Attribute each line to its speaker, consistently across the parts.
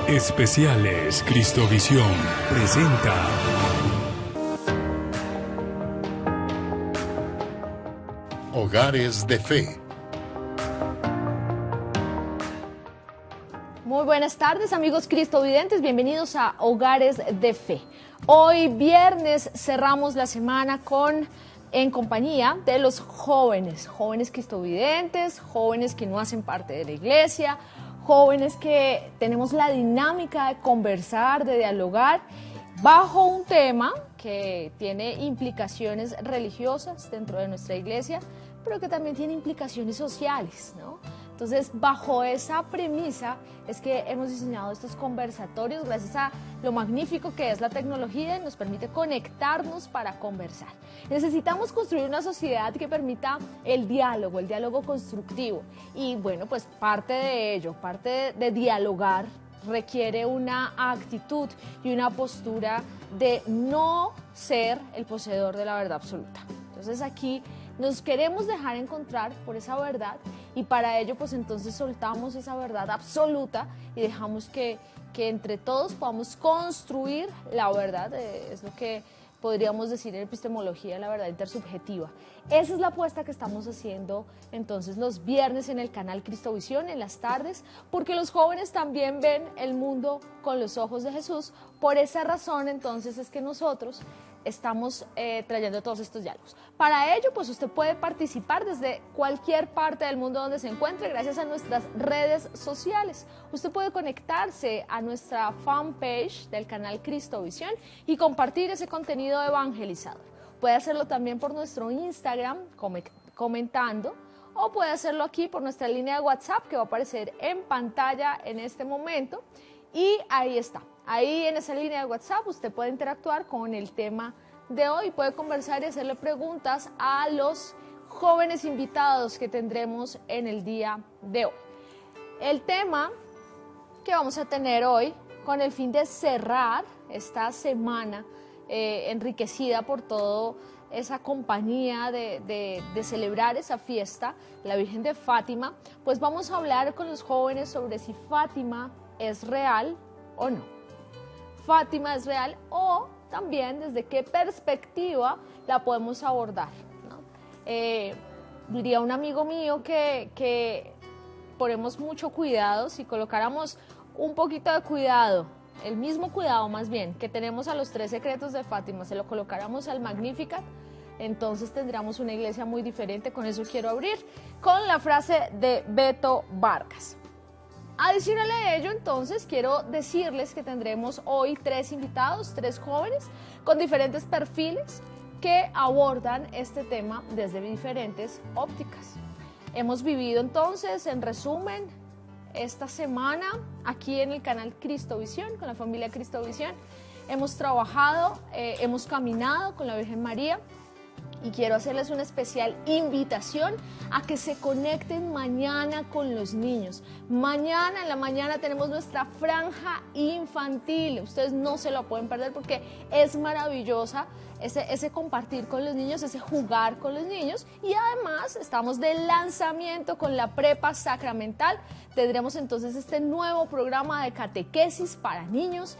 Speaker 1: Especiales Cristovisión presenta Hogares de Fe.
Speaker 2: Muy buenas tardes, amigos cristovidentes, bienvenidos a Hogares de Fe. Hoy viernes cerramos la semana en compañía de los jóvenes cristovidentes, jóvenes que no hacen parte de la iglesia, jóvenes que tenemos la dinámica de conversar, de dialogar, bajo un tema que tiene implicaciones religiosas dentro de nuestra iglesia, pero que también tiene implicaciones sociales, ¿no? Entonces, bajo esa premisa es que hemos diseñado estos conversatorios gracias a lo magnífico que es la tecnología y nos permite conectarnos para conversar. Necesitamos construir una sociedad que permita el diálogo constructivo. Y bueno, pues parte de ello, parte de dialogar, requiere una actitud y una postura de no ser el poseedor de la verdad absoluta. Entonces aquí nos queremos dejar encontrar por esa verdad y para ello pues entonces soltamos esa verdad absoluta y dejamos que entre todos podamos construir la verdad, es lo que podríamos decir en epistemología, la verdad intersubjetiva. Esa es la apuesta que estamos haciendo entonces los viernes en el canal Cristovisión, en las tardes, porque los jóvenes también ven el mundo con los ojos de Jesús. Por esa razón entonces es que nosotros estamos trayendo todos estos diálogos. Para ello, pues usted puede participar desde cualquier parte del mundo donde se encuentre gracias a nuestras redes sociales. Usted puede conectarse a nuestra fanpage del canal Cristovisión y compartir ese contenido evangelizador. Puede hacerlo también por nuestro Instagram comentando, o puede hacerlo aquí por nuestra línea de WhatsApp que va a aparecer en pantalla en este momento. Y ahí está. Ahí en esa línea de WhatsApp usted puede interactuar con el tema de hoy, puede conversar y hacerle preguntas a los jóvenes invitados que tendremos en el día de hoy. El tema que vamos a tener hoy, con el fin de cerrar esta semana enriquecida por toda esa compañía de celebrar esa fiesta, la Virgen de Fátima, pues vamos a hablar con los jóvenes sobre si Fátima es real o no. Fátima es real o también desde qué perspectiva la podemos abordar, ¿no? Diría un amigo mío que ponemos mucho cuidado, si colocáramos un poquito de cuidado, el mismo cuidado más bien que tenemos a los 3 secretos de Fátima, se lo colocáramos al Magnificat, entonces tendríamos una iglesia muy diferente. Con eso quiero abrir con la frase de Beto Vargas. Adicional a ello, entonces, quiero decirles que tendremos hoy 3 invitados, 3 jóvenes con diferentes perfiles que abordan este tema desde diferentes ópticas. Hemos vivido entonces, en resumen, esta semana aquí en el canal Cristovisión, con la familia Cristovisión. Hemos trabajado, hemos caminado con la Virgen María. Y quiero hacerles una especial invitación a que se conecten mañana con los niños. Mañana, en la mañana, tenemos nuestra franja infantil. Ustedes no se lo pueden perder porque es maravillosa ese compartir con los niños, ese jugar con los niños. Y además estamos de lanzamiento con la prepa sacramental. Tendremos entonces este nuevo programa de catequesis para niños.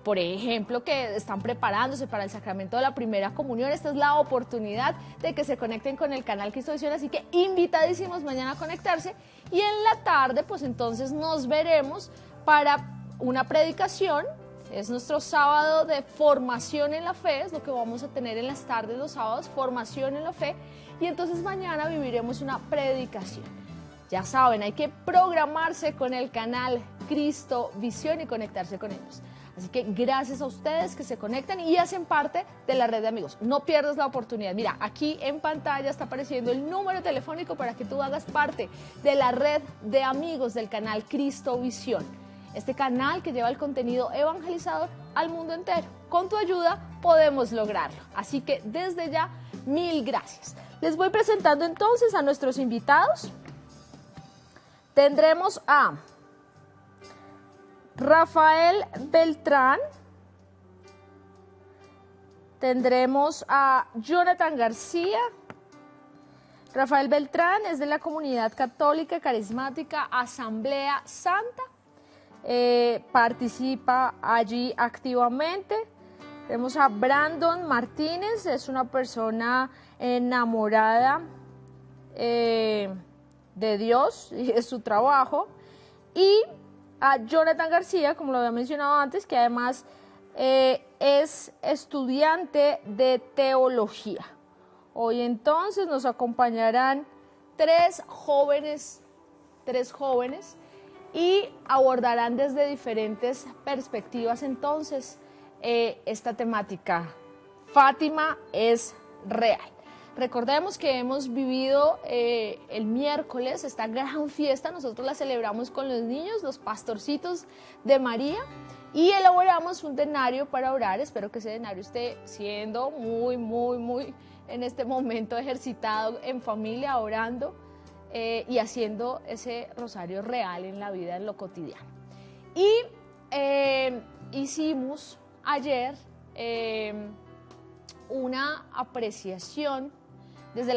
Speaker 2: Por ejemplo, que están preparándose para el sacramento de la primera comunión. Esta es la oportunidad de que se conecten con el canal Cristovisión, así que invitadísimos mañana a conectarse. Y en la tarde, pues entonces nos veremos para una predicación. Es nuestro sábado de formación en la fe, es lo que vamos a tener en las tardes los sábados, formación en la fe. Y entonces mañana viviremos una predicación. Ya saben, hay que programarse con el canal Cristovisión y conectarse con ellos. Así que gracias a ustedes que se conectan y hacen parte de la red de amigos. No pierdas la oportunidad. Mira, aquí en pantalla está apareciendo el número telefónico para que tú hagas parte de la red de amigos del canal Cristovisión. Este canal que lleva el contenido evangelizador al mundo entero. Con tu ayuda podemos lograrlo. Así que desde ya, mil gracias. Les voy presentando entonces a nuestros invitados. Tendremos a Rafael Beltrán, tendremos a Jonathan García. Rafael Beltrán es de la comunidad católica carismática Asamblea Santa. participa allí activamente. Tenemos a Brandon Martínez, es una persona enamorada de Dios y de su trabajo. Y a Jonathan García, como lo había mencionado antes, que además es estudiante de teología. Hoy entonces nos acompañarán tres jóvenes y abordarán desde diferentes perspectivas entonces esta temática. Fátima es real. Recordemos que hemos vivido el miércoles esta gran fiesta, nosotros la celebramos con los niños, los pastorcitos de María, y elaboramos un denario para orar. Espero que ese denario esté siendo muy en este momento ejercitado en familia, orando y haciendo ese rosario real en la vida, en lo cotidiano. Y hicimos ayer una apreciación desde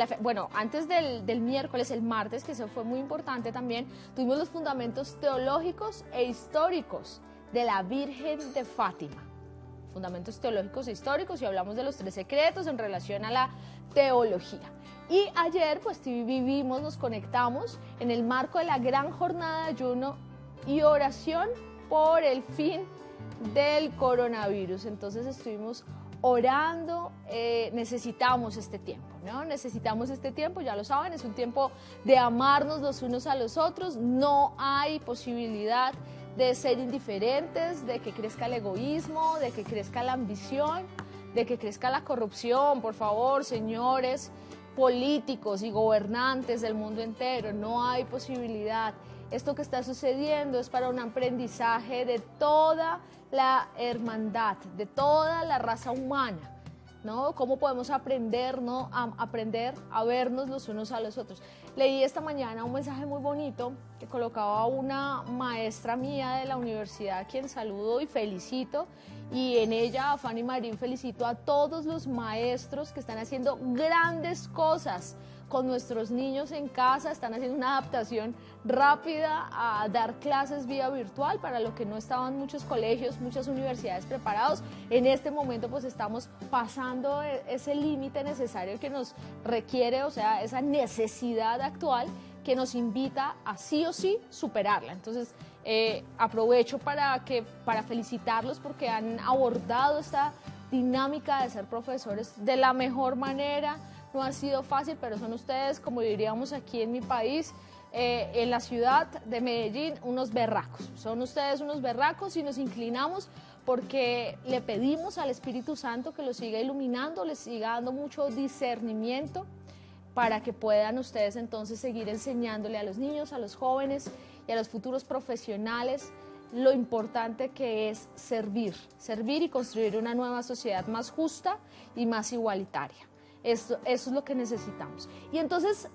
Speaker 2: antes del miércoles, el martes, que eso fue muy importante también, tuvimos los fundamentos teológicos e históricos de la Virgen de Fátima. Fundamentos teológicos e históricos, y hablamos de los 3 secretos en relación a la teología. Y ayer pues vivimos, nos conectamos en el marco de la gran jornada de ayuno y oración por el fin del coronavirus. Entonces estuvimos orando, necesitamos este tiempo, ¿no? Necesitamos este tiempo, ya lo saben, es un tiempo de amarnos los unos a los otros, no hay posibilidad de ser indiferentes, de que crezca el egoísmo, de que crezca la ambición, de que crezca la corrupción. Por favor, señores políticos y gobernantes del mundo entero, no hay posibilidad. Esto que está sucediendo es para un aprendizaje de toda la hermandad, de toda la raza humana, ¿no? ¿Cómo podemos aprender, ¿no? Aprender a vernos los unos a los otros? Leí esta mañana un mensaje muy bonito que colocaba una maestra mía de la universidad, a quien saludo y felicito, y en ella, a Fanny Marín, felicito a todos los maestros que están haciendo grandes cosas con nuestros niños en casa, están haciendo una adaptación rápida a dar clases vía virtual, para lo que no estaban muchos colegios, muchas universidades preparados. En este momento pues estamos pasando ese límite necesario que nos requiere, o sea, esa necesidad actual que nos invita a sí o sí superarla. Entonces aprovecho para felicitarlos porque han abordado esta dinámica de ser profesores de la mejor manera. No ha sido fácil, pero son ustedes, como diríamos aquí en mi país, en la ciudad de Medellín, unos berracos. Son ustedes unos berracos, y nos inclinamos porque le pedimos al Espíritu Santo que los siga iluminando, les siga dando mucho discernimiento para que puedan ustedes entonces seguir enseñándole a los niños, a los jóvenes y a los futuros profesionales lo importante que es servir y construir una nueva sociedad más justa y más igualitaria. Eso es lo que necesitamos. Y entonces,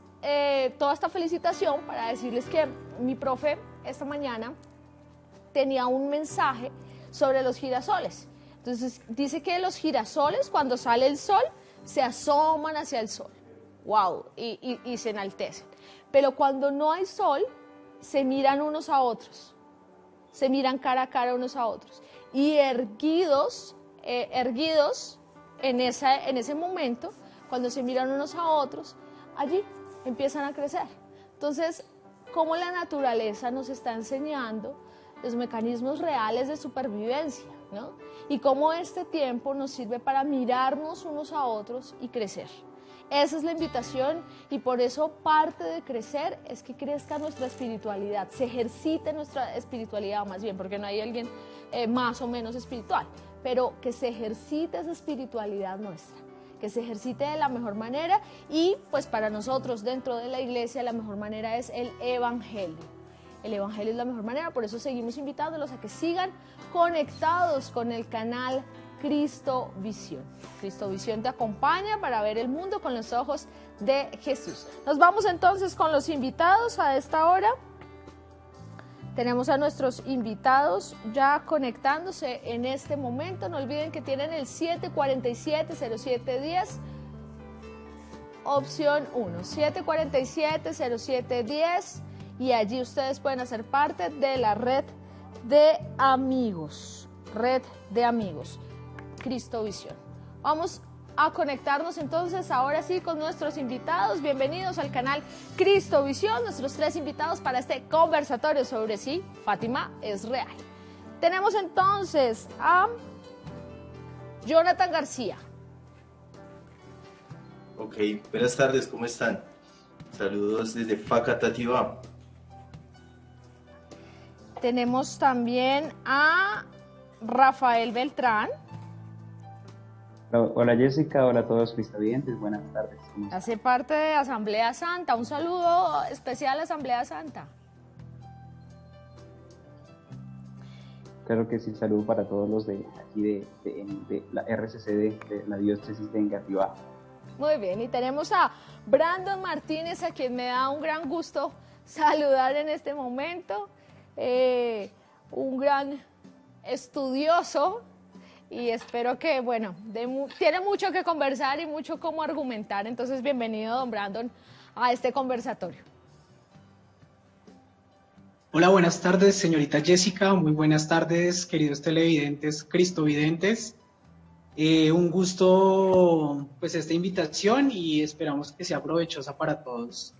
Speaker 2: toda esta felicitación para decirles que mi profe esta mañana tenía un mensaje sobre los girasoles. Entonces, dice que los girasoles, cuando sale el sol, se asoman hacia el sol. ¡Wow! Y se enaltecen. Pero cuando no hay sol, se miran unos a otros. Se miran cara a cara unos a otros. Y erguidos en ese momento, cuando se miran unos a otros, allí empiezan a crecer. Entonces, cómo la naturaleza nos está enseñando los mecanismos reales de supervivencia, ¿no? Y cómo este tiempo nos sirve para mirarnos unos a otros y crecer. Esa es la invitación, y por eso parte de crecer es que crezca nuestra espiritualidad, se ejercite nuestra espiritualidad más bien, porque no hay alguien más o menos espiritual, pero que se ejercite esa espiritualidad nuestra, que se ejercite de la mejor manera. Y pues para nosotros dentro de la iglesia la mejor manera es el Evangelio. El Evangelio es la mejor manera, por eso seguimos invitándolos a que sigan conectados con el canal Cristo Visión. Cristo Visión te acompaña para ver el mundo con los ojos de Jesús. Nos vamos entonces con los invitados a esta hora. Tenemos a nuestros invitados ya conectándose en este momento. No olviden que tienen el 747-0710, opción 1, 747-0710, y allí ustedes pueden hacer parte de la red de amigos, Cristovisión. Vamos a conectarnos entonces ahora sí con nuestros invitados. Bienvenidos al canal Cristovisión, nuestros 3 invitados para este conversatorio sobre si Fátima es real. Tenemos entonces a Jonathan García.
Speaker 3: Ok, buenas tardes, ¿cómo están? Saludos desde Facatativá.
Speaker 2: Tenemos también a Rafael Beltrán.
Speaker 4: Hola Jessica, hola a todos cristovidentes, buenas tardes.
Speaker 2: Hace parte de Asamblea Santa, un saludo especial a Asamblea Santa.
Speaker 4: Claro que sí, saludo para todos los de aquí de la RCC de la diócesis de Engativá.
Speaker 2: Muy bien, y tenemos a Brandon Martínez, a quien me da un gran gusto saludar en este momento, un gran estudioso. Y espero que, bueno, tiene mucho que conversar y mucho cómo argumentar. Entonces, bienvenido, don Brandon, a este conversatorio.
Speaker 5: Hola, buenas tardes, señorita Jessica. Muy buenas tardes, queridos televidentes, cristovidentes. Un gusto, pues, esta invitación y esperamos que sea provechosa para todos.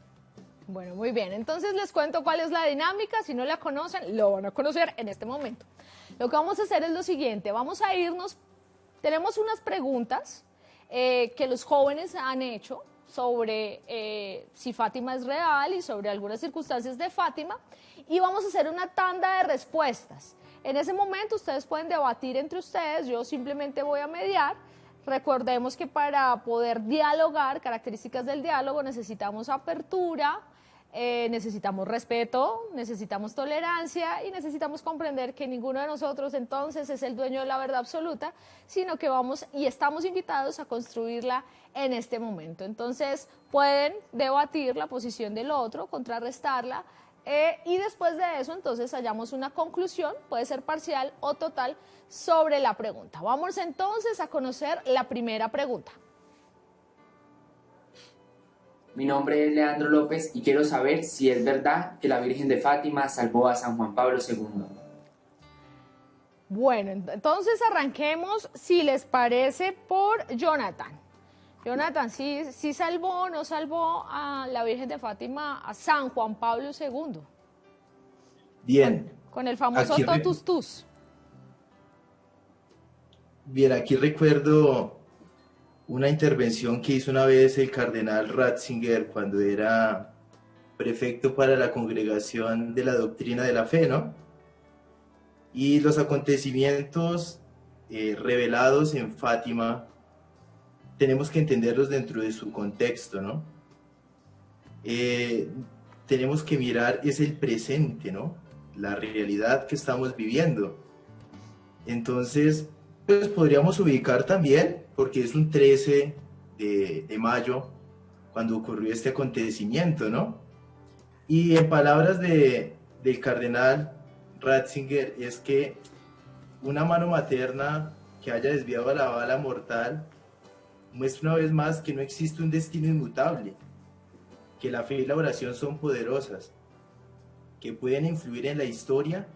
Speaker 2: Bueno, muy bien. Entonces, les cuento cuál es la dinámica. Si no la conocen, lo van a conocer en este momento. Lo que vamos a hacer es lo siguiente, vamos a irnos, tenemos unas preguntas que los jóvenes han hecho sobre si Fátima es real y sobre algunas circunstancias de Fátima, y vamos a hacer una tanda de respuestas. En ese momento ustedes pueden debatir entre ustedes, yo simplemente voy a mediar. Recordemos que para poder dialogar, características del diálogo, necesitamos apertura, necesitamos respeto, necesitamos tolerancia y necesitamos comprender que ninguno de nosotros entonces es el dueño de la verdad absoluta, sino que vamos y estamos invitados a construirla en este momento. Entonces pueden debatir la posición del otro, contrarrestarla y después de eso entonces hallamos una conclusión, puede ser parcial o total, sobre la pregunta. Vamos entonces a conocer la primera pregunta.
Speaker 6: Mi nombre es Leandro López y quiero saber si es verdad que la Virgen de Fátima salvó a San Juan Pablo II.
Speaker 2: Bueno, entonces arranquemos, si les parece, por Jonathan. Jonathan, ¿sí salvó o no salvó a la Virgen de Fátima a San Juan Pablo II?
Speaker 3: Bien.
Speaker 2: Con el famoso totus tus.
Speaker 3: Bien, aquí recuerdo una intervención que hizo una vez el cardenal Ratzinger cuando era prefecto para la Congregación de la Doctrina de la Fe, ¿no? Y los acontecimientos revelados en Fátima tenemos que entenderlos dentro de su contexto, ¿no? Tenemos que mirar es el presente, ¿no? La realidad que estamos viviendo. Entonces, pues podríamos ubicar también, porque es un 13 de mayo, cuando ocurrió este acontecimiento, ¿no? Y en palabras del cardenal Ratzinger, es que una mano materna que haya desviado la bala mortal muestra una vez más que no existe un destino inmutable, que la fe y la oración son poderosas, que pueden influir en la historia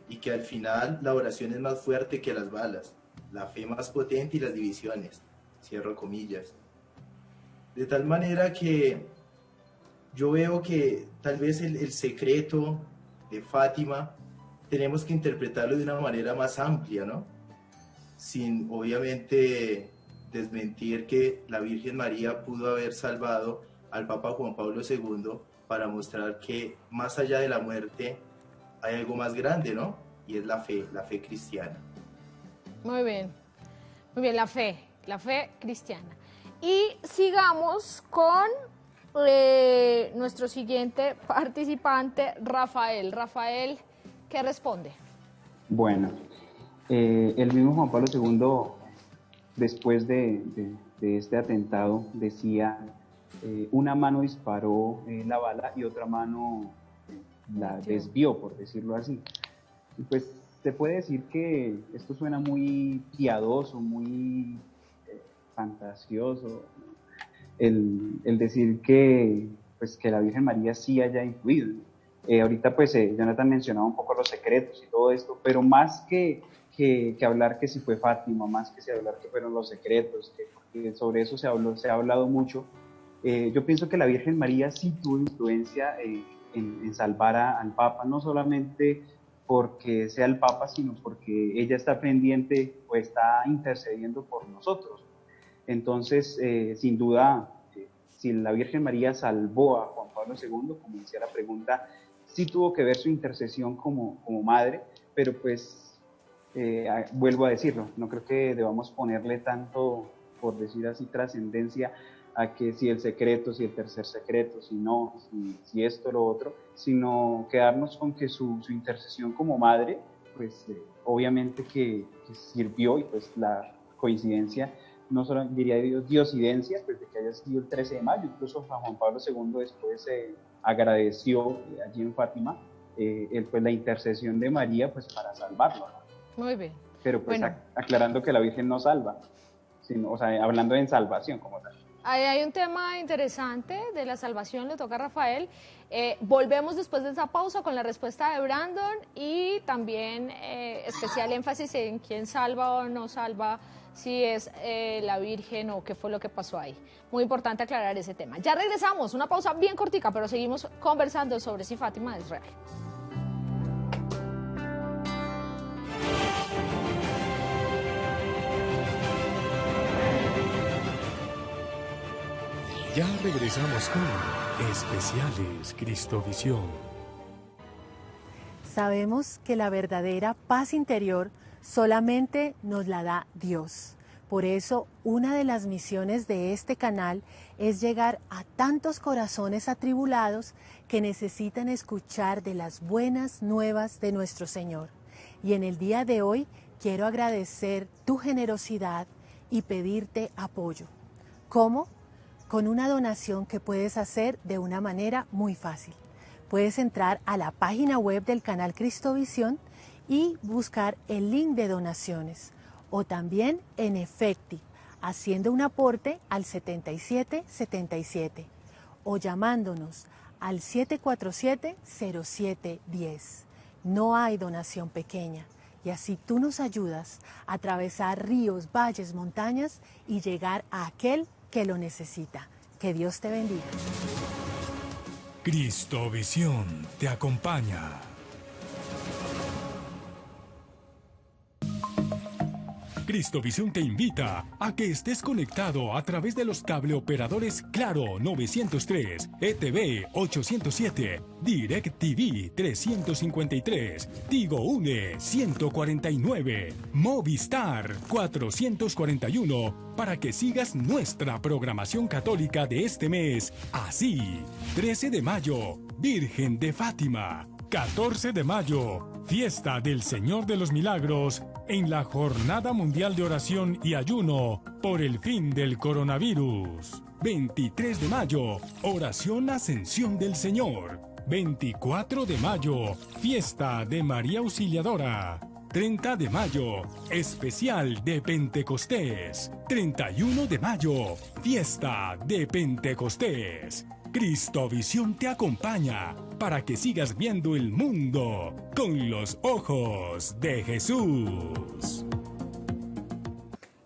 Speaker 3: y que al final la oración es más fuerte que las balas, la fe más potente y las divisiones, cierro comillas. De tal manera que yo veo que tal vez el secreto de Fátima tenemos que interpretarlo de una manera más amplia, ¿no? Sin obviamente desmentir que la Virgen María pudo haber salvado al Papa Juan Pablo II para mostrar que más allá de la muerte hay algo más grande, ¿no? Y es la fe cristiana.
Speaker 2: Muy bien, la fe cristiana. Y sigamos con nuestro siguiente participante, Rafael. Rafael, ¿qué responde?
Speaker 4: Bueno, el mismo Juan Pablo II, después de este atentado, decía, una mano disparó la bala y otra mano la desvió, por decirlo así. Y pues se puede decir que esto suena muy piadoso, muy fantasioso, el decir que, pues, que la Virgen María sí haya influido. Ahorita pues Jonathan mencionaba un poco los secretos y todo esto, pero más que hablar que si fue Fátima, más que si hablar que fueron los secretos, que sobre eso se ha hablado mucho, yo pienso que la Virgen María sí tuvo influencia en salvar al Papa, no solamente porque sea el Papa, sino porque ella está pendiente o está intercediendo por nosotros. Entonces, sin duda, si la Virgen María salvó a Juan Pablo II, como decía la pregunta, sí tuvo que ver su intercesión como madre, pero pues vuelvo a decirlo, no creo que debamos ponerle tanto, por decir así, trascendencia a que si el secreto, si el tercer secreto, si no, si esto, lo otro, sino quedarnos con que su intercesión como madre, pues obviamente que sirvió, y pues la coincidencia, no solo diría diosidencia, pues de que haya sido el 13 de mayo, incluso Juan Pablo II después agradeció allí en Fátima pues la intercesión de María pues para salvarlo, ¿no?
Speaker 2: Muy bien.
Speaker 4: Pero pues
Speaker 2: bueno,
Speaker 4: aclarando que la Virgen no salva, sino, o sea, hablando en salvación como tal.
Speaker 2: Ahí hay un tema interesante de la salvación, le toca a Rafael. Volvemos después de esa pausa con la respuesta de Brandon y también especial énfasis en quién salva o no salva, si es la Virgen o qué fue lo que pasó ahí. Muy importante aclarar ese tema. Ya regresamos, una pausa bien cortica, pero seguimos conversando sobre si Fátima es real.
Speaker 1: Ya regresamos con Especiales Cristovisión.
Speaker 7: Sabemos que la verdadera paz interior solamente nos la da Dios. Por eso, una de las misiones de este canal es llegar a tantos corazones atribulados que necesitan escuchar de las buenas nuevas de nuestro Señor. Y en el día de hoy quiero agradecer tu generosidad y pedirte apoyo. ¿Cómo? Con una donación que puedes hacer de una manera muy fácil. Puedes entrar a la página web del canal Cristovisión y buscar el link de donaciones, o también en Efecti, haciendo un aporte al 7777 o llamándonos al 747-0710. No hay donación pequeña, y así tú nos ayudas a atravesar ríos, valles, montañas y llegar a aquel que lo necesita. Que Dios te bendiga.
Speaker 1: Cristovisión te acompaña. Cristovisión te invita a que estés conectado a través de los cableoperadores Claro 903, ETV 807, DirecTV 353, Tigo Une 149, Movistar 441, para que sigas nuestra programación católica de este mes. Así, 13 de mayo, Virgen de Fátima. 14 de mayo, Fiesta del Señor de los Milagros, en la Jornada Mundial de Oración y Ayuno por el fin del coronavirus. 23 de mayo, Oración Ascensión del Señor. 24 de mayo, Fiesta de María Auxiliadora. 30 de mayo, Especial de Pentecostés. 31 de mayo, Fiesta de Pentecostés. Cristovisión te acompaña para que sigas viendo el mundo con los ojos de Jesús.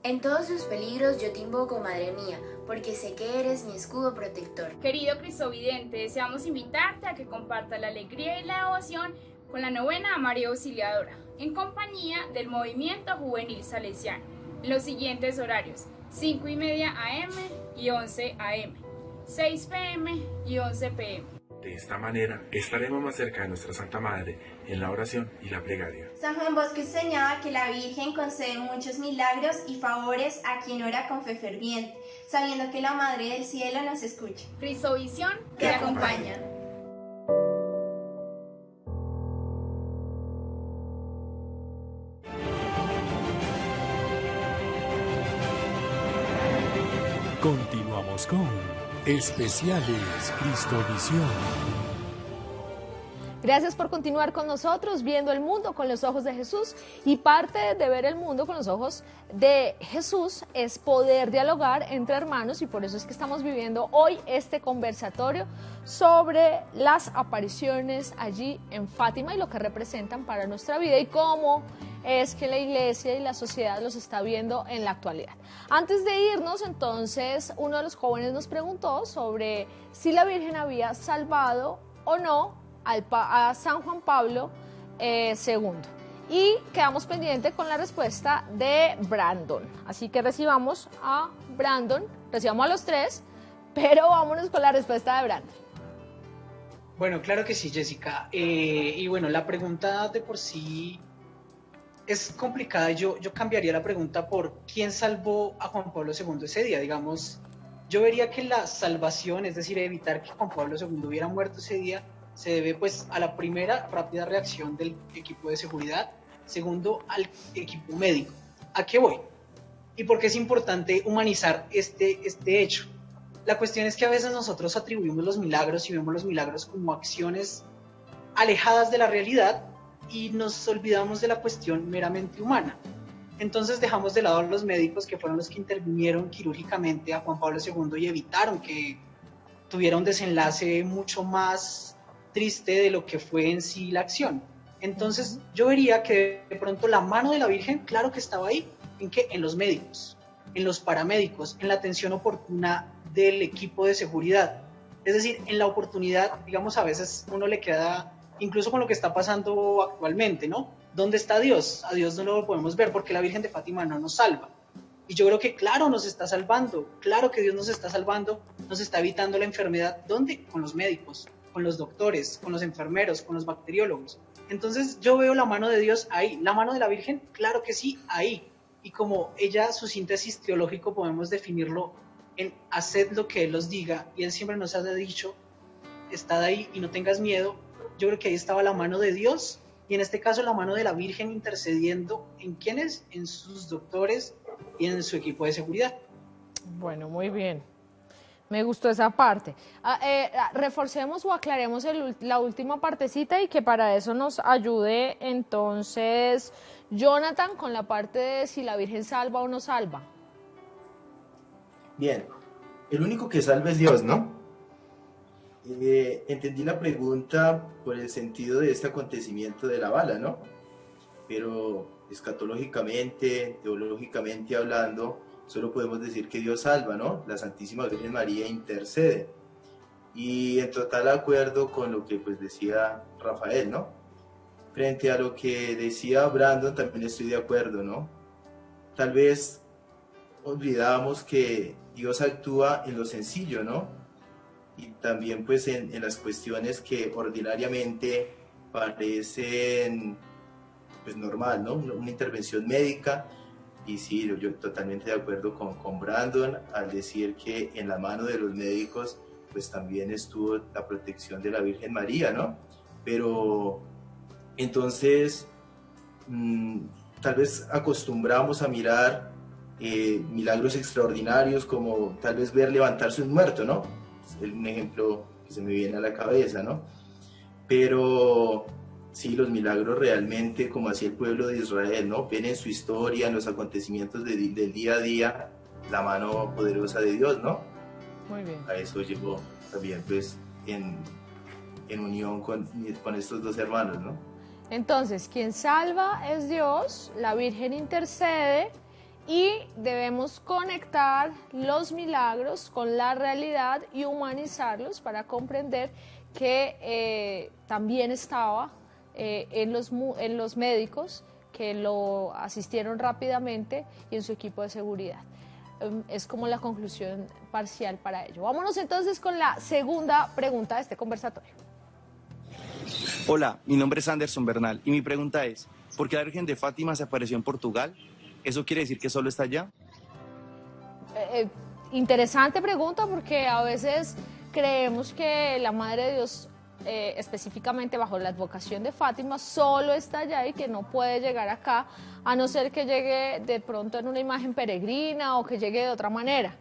Speaker 8: En todos sus peligros yo te invoco, Madre mía, porque sé que eres mi escudo protector.
Speaker 9: Querido Cristovidente, deseamos invitarte a que compartas la alegría y la devoción con la novena a María Auxiliadora, en compañía del Movimiento Juvenil Salesiano, en los siguientes horarios: 5:30 AM y 11 AM, 6 PM y 11 PM.
Speaker 10: De esta manera estaremos más cerca de nuestra Santa Madre en la oración y la plegaria.
Speaker 11: San Juan Bosco enseñaba que la Virgen concede muchos milagros y favores a quien ora con fe ferviente, sabiendo que la Madre del Cielo nos escucha.
Speaker 9: Cristovisión te acompaña.
Speaker 1: Continuamos con Especiales Cristovisión.
Speaker 2: Gracias por continuar con nosotros viendo el mundo con los ojos de Jesús, y parte de ver el mundo con los ojos de Jesús es poder dialogar entre hermanos, y por eso es que estamos viviendo hoy este conversatorio sobre las apariciones allí en Fátima y lo que representan para nuestra vida y cómo es que la iglesia y la sociedad los está viendo en la actualidad. Antes de irnos, entonces, uno de los jóvenes nos preguntó sobre si la Virgen había salvado o no a San Juan Pablo II. Y quedamos pendientes con la respuesta de Brandon. Así que recibamos a Brandon, recibamos a los tres, pero vámonos con la respuesta de Brandon.
Speaker 5: Bueno, claro que sí, Jessica. Y bueno, la pregunta de por sí es complicada. Yo cambiaría la pregunta por ¿quién salvó a Juan Pablo II ese día? Digamos, yo vería que la salvación, es decir, evitar que Juan Pablo II hubiera muerto ese día, se debe pues a la primera rápida reacción del equipo de seguridad, segundo al equipo médico. ¿A qué voy? ¿Y por qué es importante humanizar este hecho? La cuestión es que a veces nosotros atribuimos los milagros y vemos los milagros como acciones alejadas de la realidad y nos olvidamos de la cuestión meramente humana. Entonces dejamos de lado a los médicos que fueron los que intervinieron quirúrgicamente a Juan Pablo II y evitaron que tuviera un desenlace mucho más triste de lo que fue en sí la acción. Entonces yo vería que de pronto la mano de la Virgen, claro que estaba ahí, en los médicos, en los paramédicos, en la atención oportuna del equipo de seguridad. Es decir, en la oportunidad, digamos, a veces uno le queda, incluso con lo que está pasando actualmente, ¿no? ¿Dónde está Dios? A Dios no lo podemos ver porque la Virgen de Fátima no nos salva. Y yo creo que claro nos está salvando, claro que Dios nos está salvando, nos está evitando la enfermedad. ¿Dónde? Con los médicos, con los doctores, con los enfermeros, con los bacteriólogos. Entonces yo veo la mano de Dios ahí, la mano de la Virgen, claro que sí, ahí. Y como ella, su síntesis teológico podemos definirlo en haced lo que Él os diga, y Él siempre nos ha dicho, estad ahí y no tengas miedo. Yo creo que ahí estaba la mano de Dios, y en este caso la mano de la Virgen intercediendo en ¿quiénes? En sus doctores y en su equipo de seguridad.
Speaker 2: Bueno, muy bien. Me gustó esa parte. Reforcemos o aclaremos la última partecita y que para eso nos ayude entonces Jonathan con la parte de si la Virgen salva o no salva.
Speaker 3: Bien, el único que salva es Dios, ¿no? Entendí la pregunta por el sentido de este acontecimiento de la bala, ¿no? Pero escatológicamente, teológicamente hablando, solo podemos decir que Dios salva, ¿no? La Santísima Virgen María intercede. Y en total acuerdo con lo que pues decía Rafael, ¿no? Frente a lo que decía Brandon, también estoy de acuerdo, ¿no? Tal vez olvidamos que Dios actúa en lo sencillo, ¿no? Y también pues en las cuestiones que ordinariamente parecen pues normal, ¿no? Una intervención médica. Y sí, yo totalmente de acuerdo con Brandon al decir que en la mano de los médicos pues también estuvo la protección de la Virgen María, ¿no? Pero entonces tal vez acostumbramos a mirar milagros extraordinarios como tal vez ver levantarse un muerto, ¿no? Es un ejemplo que se me viene a la cabeza, ¿no? Pero sí, los milagros realmente, como hacía el pueblo de Israel, ¿no? Ven en su historia, en los acontecimientos del día a día, la mano poderosa de Dios, ¿no?
Speaker 2: Muy bien.
Speaker 3: A eso llegó también, pues, en unión con estos dos hermanos, ¿no?
Speaker 2: Entonces, quien salva es Dios, la Virgen intercede y debemos conectar los milagros con la realidad y humanizarlos para comprender que también estaba en los médicos que lo asistieron rápidamente y en su equipo de seguridad. Es como la conclusión parcial para ello. Vámonos entonces con la segunda pregunta de este conversatorio.
Speaker 12: Hola, mi nombre es Anderson Bernal y mi pregunta es, ¿por qué la Virgen de Fátima se apareció en Portugal? ¿Eso quiere decir que solo está allá?
Speaker 2: Interesante pregunta porque a veces creemos que la Madre de Dios específicamente bajo la advocación de Fátima solo está allá y que no puede llegar acá a no ser que llegue de pronto en una imagen peregrina o que llegue de otra manera.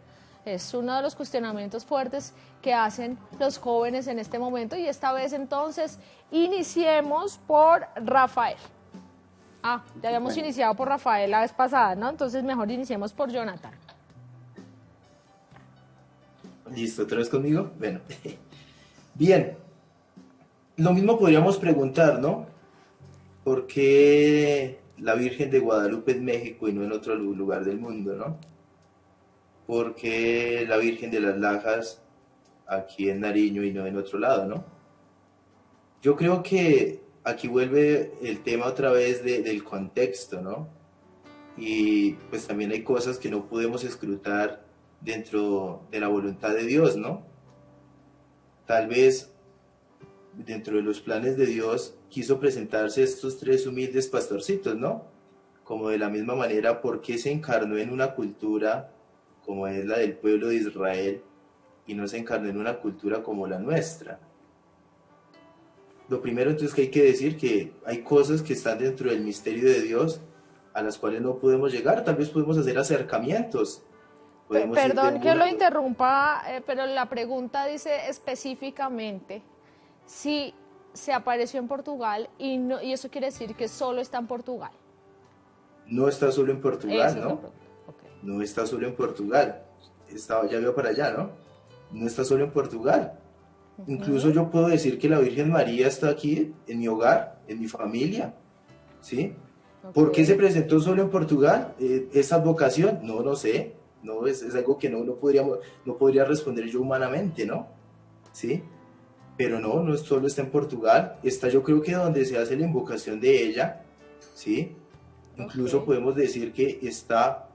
Speaker 2: Es uno de los cuestionamientos fuertes que hacen los jóvenes en este momento y esta vez entonces iniciemos por Rafael. Ya habíamos iniciado por Rafael la vez pasada, ¿no? Entonces mejor iniciemos por Jonathan.
Speaker 3: Listo, ¿otra vez conmigo? Bueno, Bien, lo mismo podríamos preguntar, ¿no? ¿Por qué la Virgen de Guadalupe en México y no en otro lugar del mundo, ¿no? ¿Por qué la Virgen de las Lajas aquí en Nariño y no en otro lado, ¿no? Yo creo que aquí vuelve el tema otra vez del contexto, ¿no? Y pues también hay cosas que no podemos escrutar dentro de la voluntad de Dios, ¿no? Tal vez dentro de los planes de Dios quiso presentarse estos tres humildes pastorcitos, ¿no? Como de la misma manera, ¿por qué se encarnó en una cultura como es la del pueblo de Israel y no se encarnó en una cultura como la nuestra? Lo primero entonces que hay que decir que hay cosas que están dentro del misterio de Dios a las cuales no podemos llegar, tal vez podemos hacer acercamientos. Podemos ir de
Speaker 2: Perdón que lo
Speaker 3: una...
Speaker 2: interrumpa, pero la pregunta dice específicamente si se apareció en Portugal y, no, y eso quiere decir que solo está en Portugal.
Speaker 3: No está solo en Portugal,
Speaker 2: Esa es la
Speaker 3: ¿no?
Speaker 2: pregunta. Okay.
Speaker 3: No está solo en Portugal. Ya veo para allá, ¿no? No está solo en Portugal. Incluso yo puedo decir que la Virgen María está aquí, en mi hogar, en mi familia, ¿sí?
Speaker 2: Okay.
Speaker 3: ¿Por qué se presentó solo en Portugal esa vocación? No, no sé, no, es algo que no podría responder yo humanamente, ¿no? ¿Sí? Pero no solo está en Portugal, está yo creo que donde se hace la invocación de ella, ¿sí? Incluso
Speaker 2: Okay.
Speaker 3: podemos decir que está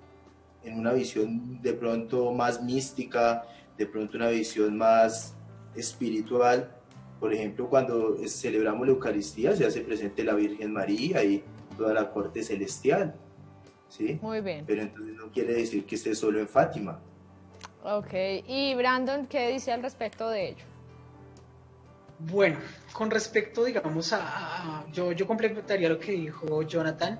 Speaker 3: en una visión de pronto más mística, de pronto una visión más espiritual. Por ejemplo, cuando celebramos la Eucaristía se hace presente la Virgen María y toda la corte celestial, ¿sí?
Speaker 2: Muy bien.
Speaker 3: Pero entonces no quiere decir que esté solo en Fátima.
Speaker 2: Ok, y Brandon, ¿qué dice al respecto de ello?
Speaker 5: Bueno, con respecto, digamos, yo complementaría lo que dijo Jonathan.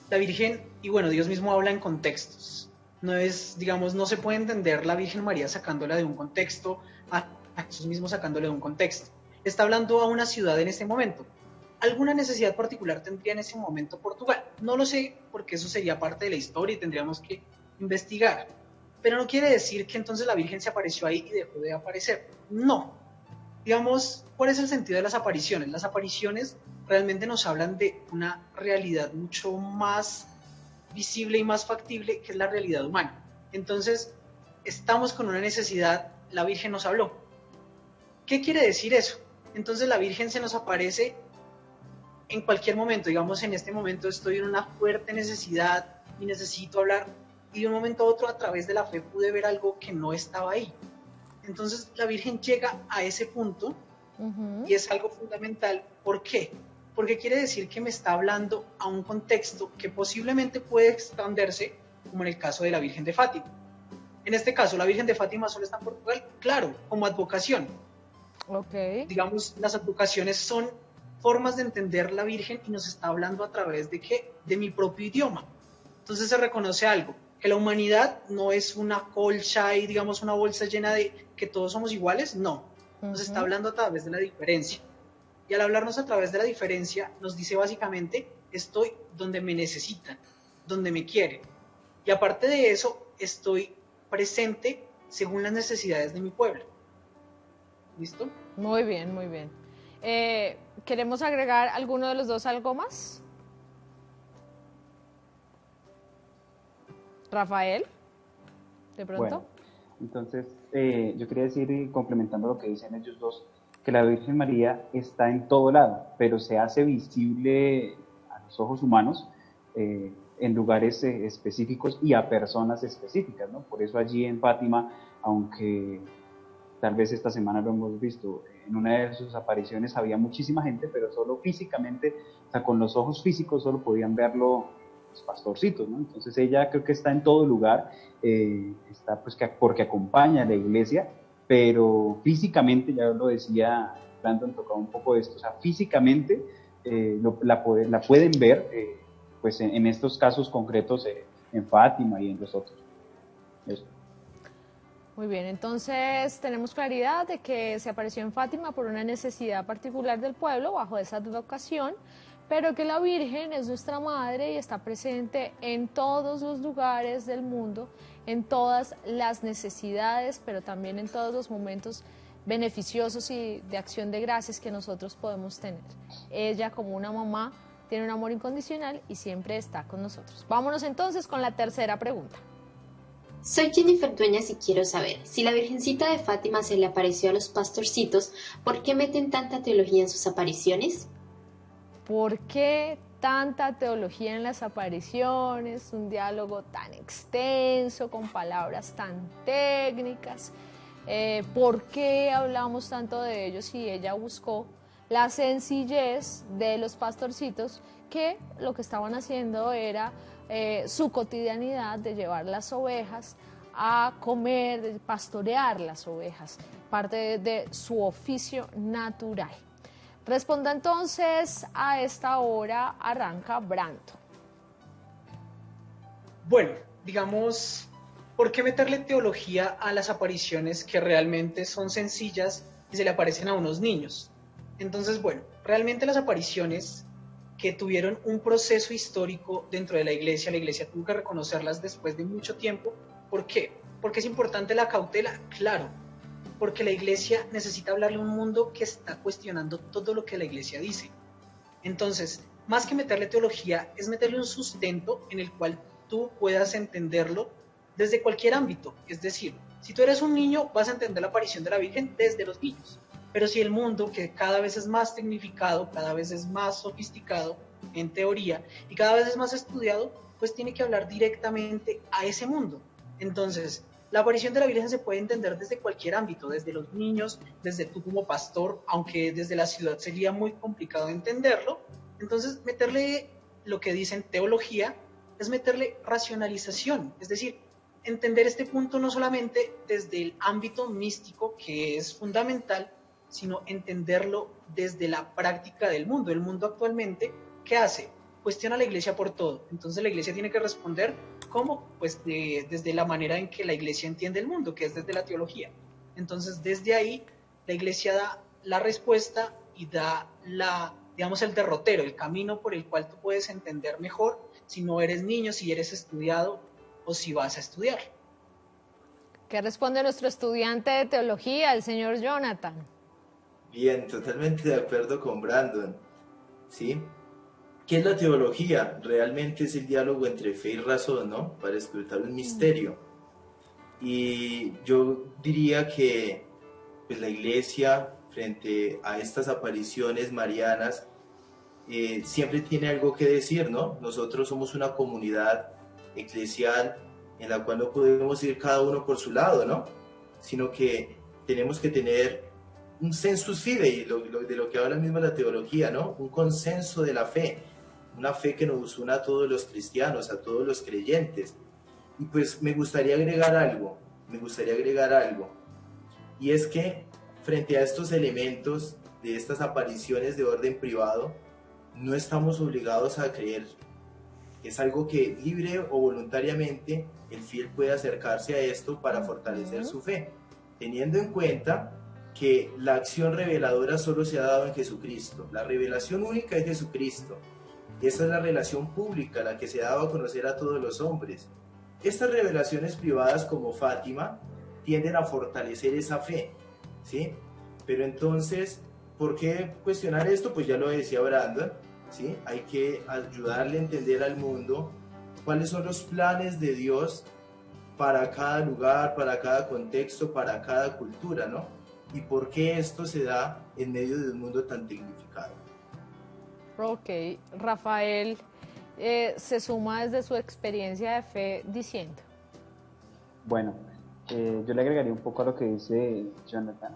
Speaker 5: La Virgen, y bueno, Dios mismo habla en contextos. No es, digamos, no se puede entender la Virgen María sacándola de un contexto, a Jesús mismo sacándole de un contexto. Está hablando a una ciudad en este momento. ¿Alguna necesidad particular tendría en ese momento Portugal? No lo sé, porque eso sería parte de la historia y tendríamos que investigar. Pero no quiere decir que entonces la Virgen se apareció ahí y dejó de aparecer. No. Digamos, ¿cuál es el sentido de las apariciones? Las apariciones realmente nos hablan de una realidad mucho más visible y más factible, que es la realidad humana. Entonces, estamos con una necesidad, la Virgen nos habló. ¿Qué quiere decir eso? Entonces la Virgen se nos aparece en cualquier momento. Digamos, en este momento estoy en una fuerte necesidad y necesito hablar, y de un momento a otro, a través de la fe, pude ver algo que no estaba ahí. Entonces la Virgen llega a ese punto y es algo fundamental. ¿Por qué? Porque quiere decir que me está hablando a un contexto que posiblemente puede extenderse, como en el caso de la Virgen de Fátima. En este caso, la Virgen de Fátima solo está en Portugal, claro, como advocación.
Speaker 2: Okay.
Speaker 5: Digamos, las advocaciones son formas de entender la Virgen y nos está hablando a través de ¿qué? De mi propio idioma. Entonces se reconoce algo, que la humanidad no es una colcha y digamos una bolsa llena de que todos somos iguales, no. Nos está hablando a través de la diferencia. Y al hablarnos a través de la diferencia, nos dice básicamente, estoy donde me necesitan, donde me quieren. Y aparte de eso, estoy presente según las necesidades de mi pueblo. ¿Listo?
Speaker 2: Muy bien, muy bien. ¿Queremos agregar alguno de los dos algo más? Rafael, de pronto.
Speaker 4: Bueno, entonces yo quería decir, complementando lo que dicen ellos dos, que la Virgen María está en todo lado, pero se hace visible a los ojos humanos en lugares específicos y a personas específicas, ¿no? Por eso allí en Fátima, aunque tal vez esta semana lo hemos visto, en una de sus apariciones había muchísima gente, pero solo físicamente, o sea, con los ojos físicos solo podían verlo los pastorcitos, ¿no? Entonces ella creo que está en todo lugar, está pues porque acompaña a la iglesia, pero físicamente, ya lo decía Brandon, tocaba un poco de esto, o sea, físicamente la pueden ver pues en estos casos concretos en Fátima y en los otros. Eso.
Speaker 2: Muy bien, entonces tenemos claridad de que se apareció en Fátima por una necesidad particular del pueblo bajo esa advocación, pero que la Virgen es nuestra madre y está presente en todos los lugares del mundo, en todas las necesidades, pero también en todos los momentos beneficiosos y de acción de gracias que nosotros podemos tener. Ella, como una mamá, tiene un amor incondicional y siempre está con nosotros. Vámonos entonces con la tercera pregunta.
Speaker 13: Soy Jennifer Dueñas y quiero saber, si la Virgencita de Fátima se le apareció a los pastorcitos, ¿por qué meten tanta teología en sus apariciones?
Speaker 2: ¿Por qué tanta teología en las apariciones? Un diálogo tan extenso, con palabras tan técnicas. ¿Por qué hablamos tanto de ellos si ella buscó la sencillez de los pastorcitos, que lo que estaban haciendo era su cotidianidad de llevar las ovejas a comer, de pastorear las ovejas, parte de su oficio natural? Responda entonces a esta hora, arranca Branto.
Speaker 5: Bueno, digamos, ¿por qué meterle teología a las apariciones que realmente son sencillas y se le aparecen a unos niños? Entonces, bueno, realmente las apariciones que tuvieron un proceso histórico dentro de la iglesia tuvo que reconocerlas después de mucho tiempo. ¿Por qué? ¿Porque es importante la cautela? Claro, porque la iglesia necesita hablarle a un mundo que está cuestionando todo lo que la iglesia dice. Entonces, más que meterle teología, es meterle un sustento en el cual tú puedas entenderlo desde cualquier ámbito. Es decir, si tú eres un niño, vas a entender la aparición de la Virgen desde los niños. Pero si el mundo, que cada vez es más tecnificado, cada vez es más sofisticado en teoría y cada vez es más estudiado, pues tiene que hablar directamente a ese mundo. Entonces, la aparición de la Virgen se puede entender desde cualquier ámbito, desde los niños, desde tú como pastor, aunque desde la ciudad sería muy complicado entenderlo. Entonces, meterle lo que dicen teología es meterle racionalización, es decir, entender este punto no solamente desde el ámbito místico, que es fundamental, sino entenderlo desde la práctica del mundo. El mundo actualmente, ¿qué hace? Cuestiona a la iglesia por todo. Entonces la iglesia tiene que responder ¿cómo? Pues desde la manera en que la iglesia entiende el mundo, que es desde la teología. Entonces desde ahí la iglesia da la respuesta y da digamos, el derrotero, el camino por el cual tú puedes entender mejor si no eres niño, si eres estudiado o si vas a estudiar.
Speaker 2: ¿Qué responde nuestro estudiante de teología, el señor Jonathan?
Speaker 3: Bien, totalmente de acuerdo con Brandon, ¿sí? ¿Qué es la teología? Realmente es el diálogo entre fe y razón, ¿no? Para escrutar un misterio. Y yo diría que pues, la iglesia, frente a estas apariciones marianas, siempre tiene algo que decir, ¿no? Nosotros somos una comunidad eclesial en la cual no podemos ir cada uno por su lado, ¿no? Sino que tenemos que tener un sensus fidei, de lo que habla mismo la teología, ¿no? Un consenso de la fe, una fe que nos una a todos los cristianos, a todos los creyentes. Y pues me gustaría agregar algo, y es que frente a estos elementos de estas apariciones de orden privado, no estamos obligados a creer. Es algo que libre o voluntariamente el fiel puede acercarse a esto para fortalecer su fe, teniendo en cuenta que la acción reveladora solo se ha dado en Jesucristo. La revelación única es Jesucristo. Esa es la relación pública, la que se ha dado a conocer a todos los hombres. Estas revelaciones privadas como Fátima tienden a fortalecer esa fe, ¿sí? Pero entonces, ¿por qué cuestionar esto? Pues ya lo decía Brandon, ¿sí? Hay que ayudarle a entender al mundo cuáles son los planes de Dios para cada lugar, para cada contexto, para cada cultura, ¿no? Y por qué esto se da en medio de un mundo tan tecnificado.
Speaker 2: Ok, Rafael se suma desde su experiencia de fe diciendo.
Speaker 4: Bueno, yo le agregaría un poco a lo que dice Jonathan,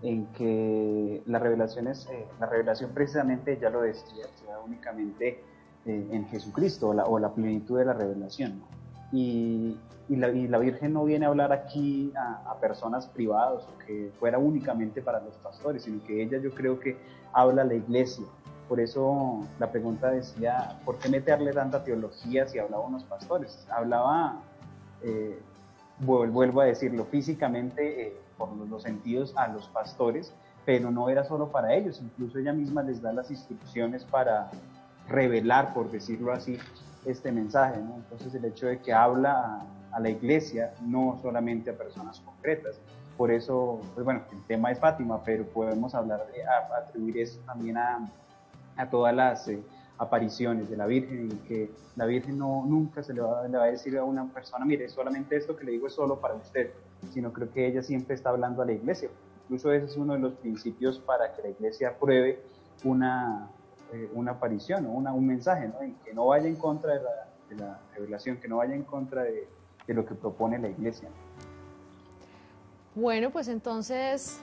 Speaker 4: en que la revelación precisamente, ya lo decía, se da únicamente en Jesucristo, o la plenitud de la revelación, ¿no? Y la Virgen no viene a hablar aquí a personas privadas o que fuera únicamente para los pastores, sino que ella, yo creo que habla a la iglesia. Por eso la pregunta decía, ¿por qué meterle tanta teología si hablaba a unos pastores? Hablaba, vuelvo a decirlo, físicamente, por los sentidos a los pastores, pero no era solo para ellos, incluso ella misma les da las instrucciones para revelar, por decirlo así, este mensaje, ¿no? Entonces el hecho de que habla a la iglesia, no solamente a personas concretas. por eso, pues bueno, el tema es Fátima, pero podemos hablar de atribuir eso también a todas las apariciones de la Virgen, y que la Virgen nunca le va a decir a una persona, mire, solamente esto que le digo es solo para usted, sino creo que ella siempre está hablando a la iglesia. Incluso ese es uno de los principios para que la iglesia apruebe una aparición o un mensaje, ¿no? Y que no vaya en contra de la revelación, que no vaya en contra de lo que propone la iglesia.
Speaker 2: Bueno, pues entonces,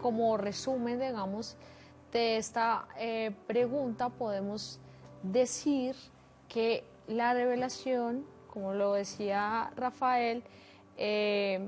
Speaker 2: como resumen, digamos, de esta pregunta, podemos decir que la revelación, como lo decía Rafael,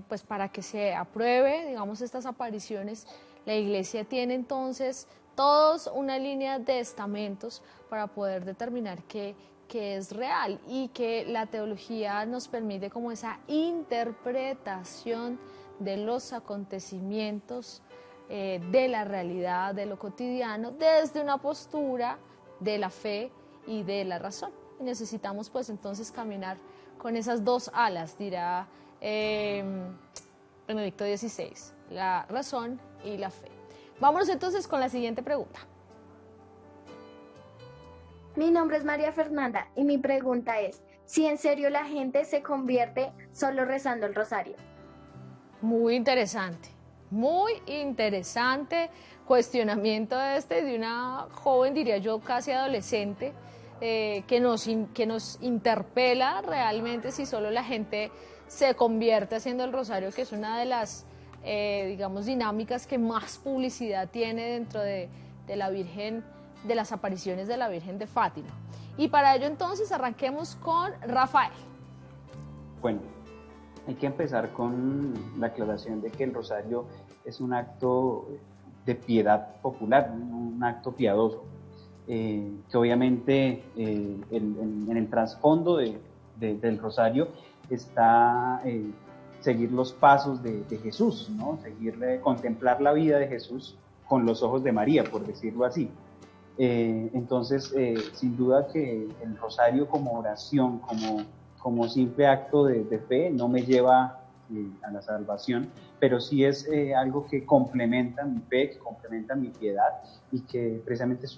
Speaker 2: pues para que se apruebe, digamos, estas apariciones, la iglesia tiene entonces todos una línea de estamentos para poder determinar que es real, y que la teología nos permite como esa interpretación de los acontecimientos, de la realidad, de lo cotidiano, desde una postura de la fe y de la razón. Y necesitamos pues entonces caminar con esas dos alas, dirá Benedicto XVI, la razón y la fe. Vámonos entonces con la siguiente pregunta.
Speaker 14: Mi nombre es María Fernanda y mi pregunta es, ¿si en serio la gente se convierte solo rezando el rosario?
Speaker 2: Muy interesante cuestionamiento de una joven, diría yo, casi adolescente, que nos interpela realmente si solo la gente se convierte haciendo el rosario, que es una de las, digamos, dinámicas que más publicidad tiene dentro de la Virgen, de las apariciones de la Virgen de Fátima. Y para ello entonces arranquemos con Rafael.
Speaker 4: Bueno, hay que empezar con la aclaración de que el rosario es un acto de piedad popular, un acto piadoso, que obviamente en el trasfondo del rosario está seguir los pasos de Jesús, ¿no? Contemplar la vida de Jesús con los ojos de María, por decirlo así. Entonces, sin duda que el rosario como oración, como simple acto de fe, no me lleva a la salvación, pero sí es algo que complementa mi fe, que complementa mi piedad, y que precisamente es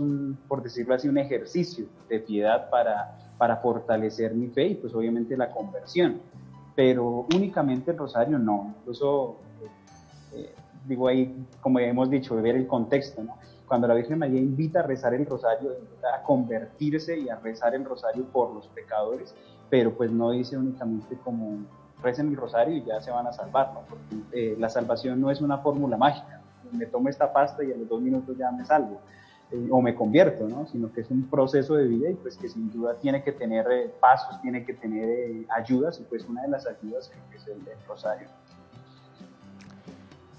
Speaker 4: por decirlo así, un ejercicio de piedad para fortalecer mi fe y pues obviamente la conversión. Pero únicamente el rosario no, incluso digo ahí, como hemos dicho, ver el contexto, ¿no? Cuando la Virgen María invita a rezar el rosario, invita a convertirse y a rezar el rosario por los pecadores, pero pues no dice únicamente como recen el rosario y ya se van a salvar, ¿no? Porque la salvación no es una fórmula mágica, me tomo esta pasta y a los 2 minutos ya me salvo, o me convierto, ¿no? Sino que es un proceso de vida y pues que sin duda tiene que tener pasos, tiene que tener ayudas, y pues una de las ayudas es el rosario.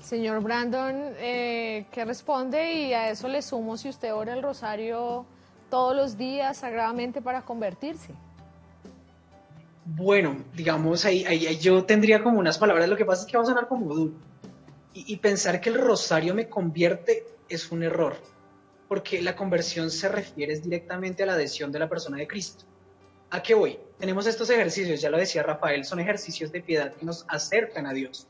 Speaker 2: Señor Brandon, ¿qué responde? Y a eso le sumo si usted ora el rosario todos los días sagradamente para convertirse.
Speaker 5: Bueno, digamos, ahí yo tendría como unas palabras, lo que pasa es que va a sonar como duro. Y pensar que el rosario me convierte es un error, porque la conversión se refiere directamente a la adhesión de la persona de Cristo. ¿A qué voy? Tenemos estos ejercicios, ya lo decía Rafael, son ejercicios de piedad que nos acercan a Dios.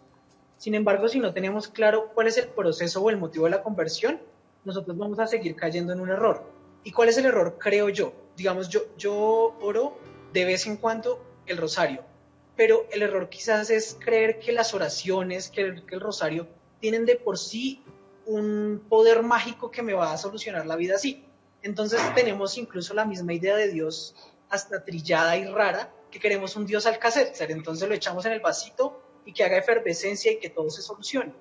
Speaker 5: Sin embargo, si no tenemos claro cuál es el proceso o el motivo de la conversión, nosotros vamos a seguir cayendo en un error. ¿Y cuál es el error? Creo yo. Digamos, yo oro de vez en cuando el rosario, pero el error quizás es creer que las oraciones, que el rosario tienen de por sí un poder mágico que me va a solucionar la vida así. Entonces tenemos incluso la misma idea de Dios hasta trillada y rara, que queremos un Dios Alcácer, entonces lo echamos en el vasito y que haga efervescencia y que todo se solucione.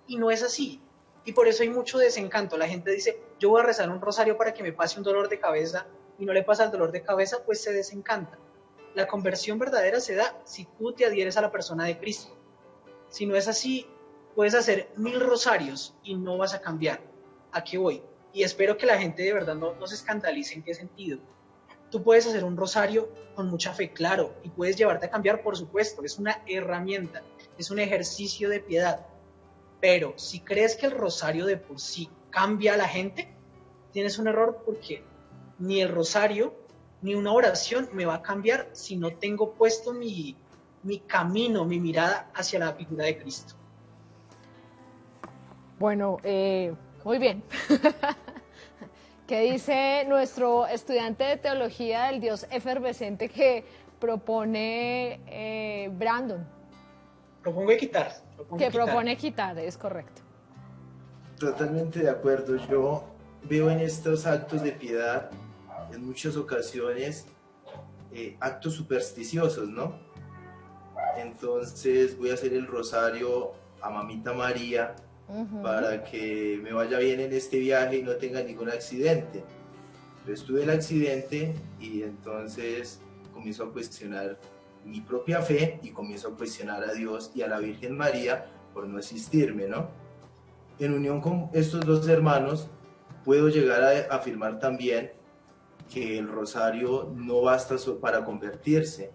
Speaker 5: Y no es así. Y por eso hay mucho desencanto. La gente dice, yo voy a rezar un rosario para que me pase un dolor de cabeza, y no le pasa el dolor de cabeza, pues se desencanta. La conversión verdadera se da si tú te adhieres a la persona de Cristo. Si no es así, puedes hacer 1000 rosarios y no vas a cambiar. ¿A qué voy? Y espero que la gente de verdad no se escandalice. ¿En qué sentido? Tú puedes hacer un rosario con mucha fe, claro, y puedes llevarte a cambiar, por supuesto. Es una herramienta, es un ejercicio de piedad. Pero si crees que el rosario de por sí cambia a la gente, tienes un error, porque ni el rosario ni una oración me va a cambiar si no tengo puesto mi camino, mi mirada hacia la figura de Cristo.
Speaker 2: Bueno, muy bien. ¿Qué dice nuestro estudiante de teología del Dios efervescente que propone Brandon?
Speaker 5: Propongo quitar.
Speaker 2: Propone quitar, es correcto.
Speaker 3: Totalmente de acuerdo. Yo veo en estos actos de piedad, en muchas ocasiones, actos supersticiosos, ¿no? Entonces voy a hacer el rosario a Mamita María para que me vaya bien en este viaje y no tenga ningún accidente. Entonces tuve el accidente y entonces comienzo a cuestionar mi propia fe y comienzo a cuestionar a Dios y a la Virgen María por no asistirme, ¿no? En unión con estos dos hermanos, puedo llegar a afirmar también que el rosario no basta para convertirse.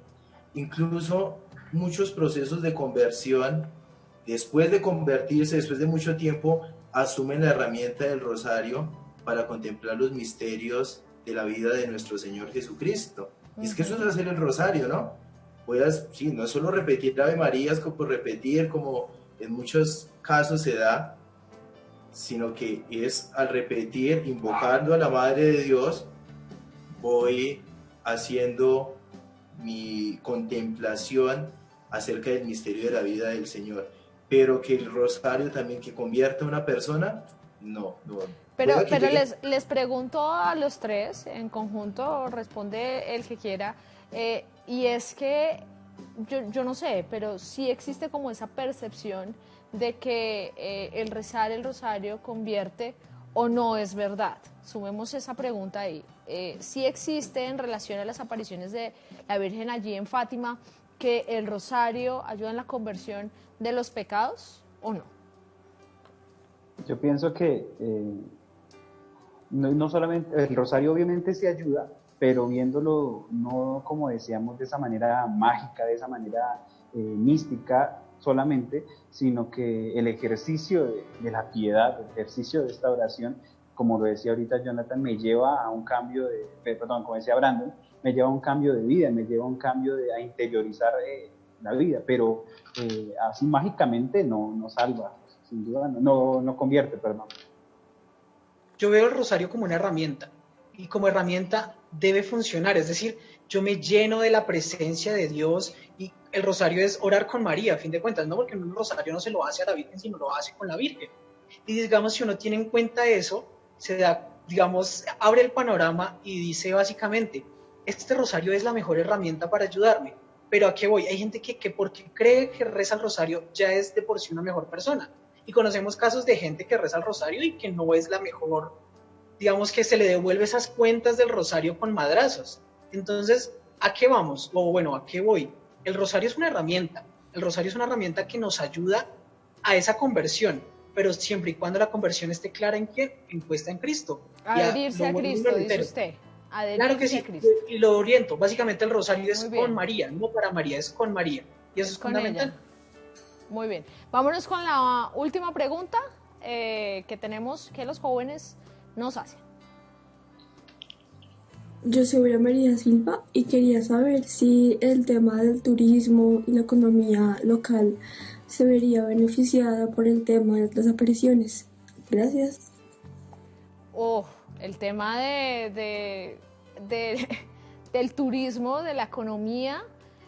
Speaker 3: Incluso muchos procesos de conversión, después de convertirse, después de mucho tiempo, asumen la herramienta del rosario para contemplar los misterios de la vida de nuestro Señor Jesucristo. Y es que eso es hacer el rosario, ¿no? Sí, no es solo repetir Ave Marías por repetir, como en muchos casos se da, sino que es al repetir, invocando a la Madre de Dios, voy haciendo mi contemplación acerca del misterio de la vida del Señor. Pero que el rosario también que convierta a una persona, no.
Speaker 2: Pero les pregunto a los tres, en conjunto, responde el que quiera, y es que yo no sé, pero sí existe como esa percepción de que el rezar el rosario convierte o no es verdad. Sumemos esa pregunta ahí. ¿Sí existe en relación a las apariciones de la Virgen allí en Fátima que el rosario ayuda en la conversión de los pecados o no?
Speaker 4: Yo pienso que no solamente el rosario obviamente sí ayuda, pero viéndolo no como decíamos de esa manera mágica, de esa manera mística solamente, sino que el ejercicio de la piedad, el ejercicio de esta oración, como lo decía ahorita Jonathan, me lleva a un cambio como decía Brandon, me lleva a un cambio de vida, me lleva a un cambio a interiorizar la vida, pero así mágicamente no salva, sin duda, no convierte, perdón.
Speaker 5: Yo veo el rosario como una herramienta, y como herramienta debe funcionar, es decir, yo me lleno de la presencia de Dios, y el rosario es orar con María, a fin de cuentas, no porque un rosario no se lo hace a la Virgen, sino lo hace con la Virgen. Y digamos, si uno tiene en cuenta eso, se da, digamos, abre el panorama y dice básicamente, este rosario es la mejor herramienta para ayudarme. Pero ¿a qué voy? Hay gente que porque cree que reza el rosario ya es de por sí una mejor persona. Y conocemos casos de gente que reza el rosario y que no es la mejor, digamos que se le devuelve esas cuentas del rosario con madrazos. Entonces, ¿a qué vamos? O bueno, ¿a qué voy? El rosario es una herramienta. El rosario es una herramienta que nos ayuda a esa conversión, pero siempre y cuando la conversión esté clara en quién, puesta en Cristo.
Speaker 2: Adherirse a Cristo, dice usted.
Speaker 5: Claro que sí, y lo oriento. Básicamente el rosario es con María, no para María, es con María. Y eso es fundamental.
Speaker 2: Ella. Muy bien. Vámonos con la última pregunta que tenemos, que los jóvenes nos hacen.
Speaker 15: Yo soy María Silva y quería saber si el tema del turismo y la economía local se vería beneficiada por el tema de las apariciones. Gracias.
Speaker 2: El tema del turismo, de la economía,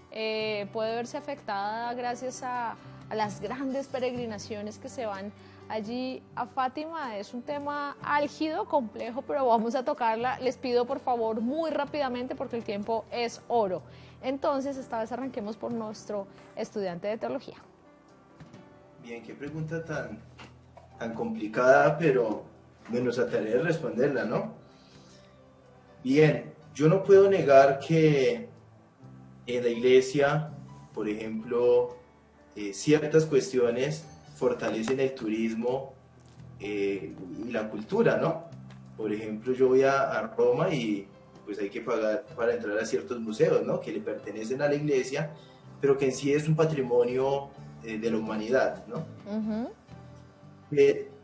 Speaker 2: puede verse afectada gracias a las grandes peregrinaciones que se van allí a Fátima. Es un tema álgido, complejo, pero vamos a tocarla. Les pido por favor muy rápidamente porque el tiempo es oro. Entonces, esta vez arranquemos por nuestro estudiante de teología.
Speaker 3: Bien, qué pregunta tan complicada, pero nos trataré de responderla, ¿no? Bien, yo no puedo negar que en la iglesia, por ejemplo, ciertas cuestiones fortalecen el turismo y la cultura, ¿no? Por ejemplo, yo voy a Roma y pues hay que pagar para entrar a ciertos museos, ¿no? Que le pertenecen a la iglesia, pero que en sí es un patrimonio de la humanidad, ¿no?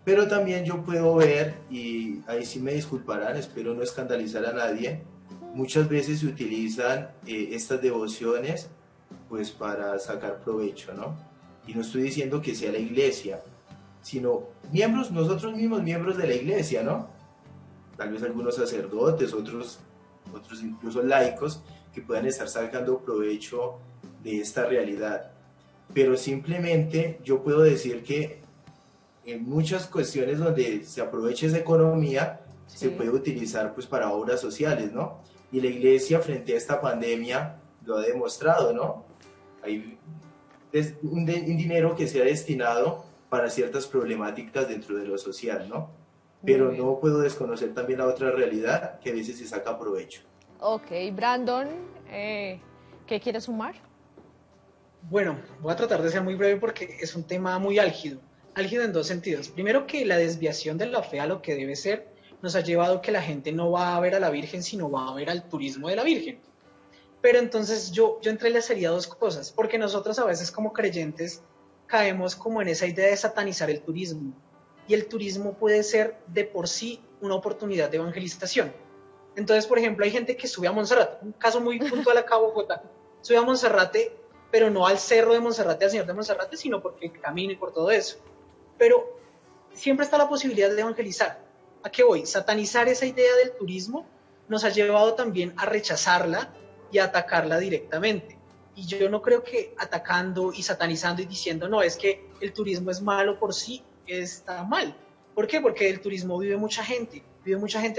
Speaker 3: Pero también yo puedo ver, y ahí sí me disculparán, espero no escandalizar a nadie, muchas veces se utilizan estas devociones pues para sacar provecho, ¿no? Y no estoy diciendo que sea la iglesia, sino miembros, nosotros mismos miembros de la iglesia, ¿no? Tal vez algunos sacerdotes, otros incluso laicos, que puedan estar sacando provecho de esta realidad. Pero simplemente yo puedo decir que en muchas cuestiones donde se aprovecha esa economía, se puede utilizar pues para obras sociales, ¿no? Y la iglesia frente a esta pandemia lo ha demostrado, ¿no? Hay un dinero que se ha destinado para ciertas problemáticas dentro de lo social, ¿no? Pero no puedo desconocer también la otra realidad, que a veces se saca provecho.
Speaker 2: Ok, Brandon, ¿qué quieres sumar?
Speaker 5: Bueno, voy a tratar de ser muy breve porque es un tema muy álgido en dos sentidos. Primero, que la desviación de la fe a lo que debe ser nos ha llevado a que la gente no va a ver a la Virgen, sino va a ver al turismo de la Virgen. Pero entonces yo entrelazaría dos cosas, porque nosotros a veces como creyentes caemos como en esa idea de satanizar el turismo, y el turismo puede ser de por sí una oportunidad de evangelización. Entonces, por ejemplo, hay gente que sube a Monserrate, un caso muy puntual acá en Bogotá, sube a Monserrate, pero no al cerro de Monserrate, al Señor de Monserrate, sino porque camina y por todo eso. Pero siempre está la posibilidad de evangelizar. ¿A qué voy? Satanizar esa idea del turismo nos ha llevado también a rechazarla y a atacarla directamente. Y yo no creo que atacando y satanizando y diciendo, no, es que el turismo es malo por sí, está mal. ¿Por qué? Porque el turismo vive mucha gente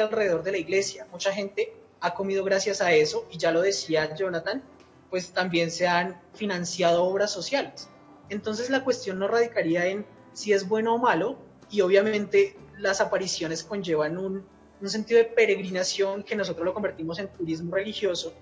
Speaker 5: alrededor de la iglesia, mucha gente ha comido gracias a eso, y ya lo decía Jonathan, pues también se han financiado obras sociales. Entonces la cuestión no radicaría en si es bueno o malo, y obviamente las apariciones conllevan un sentido de peregrinación que nosotros lo convertimos en turismo religioso,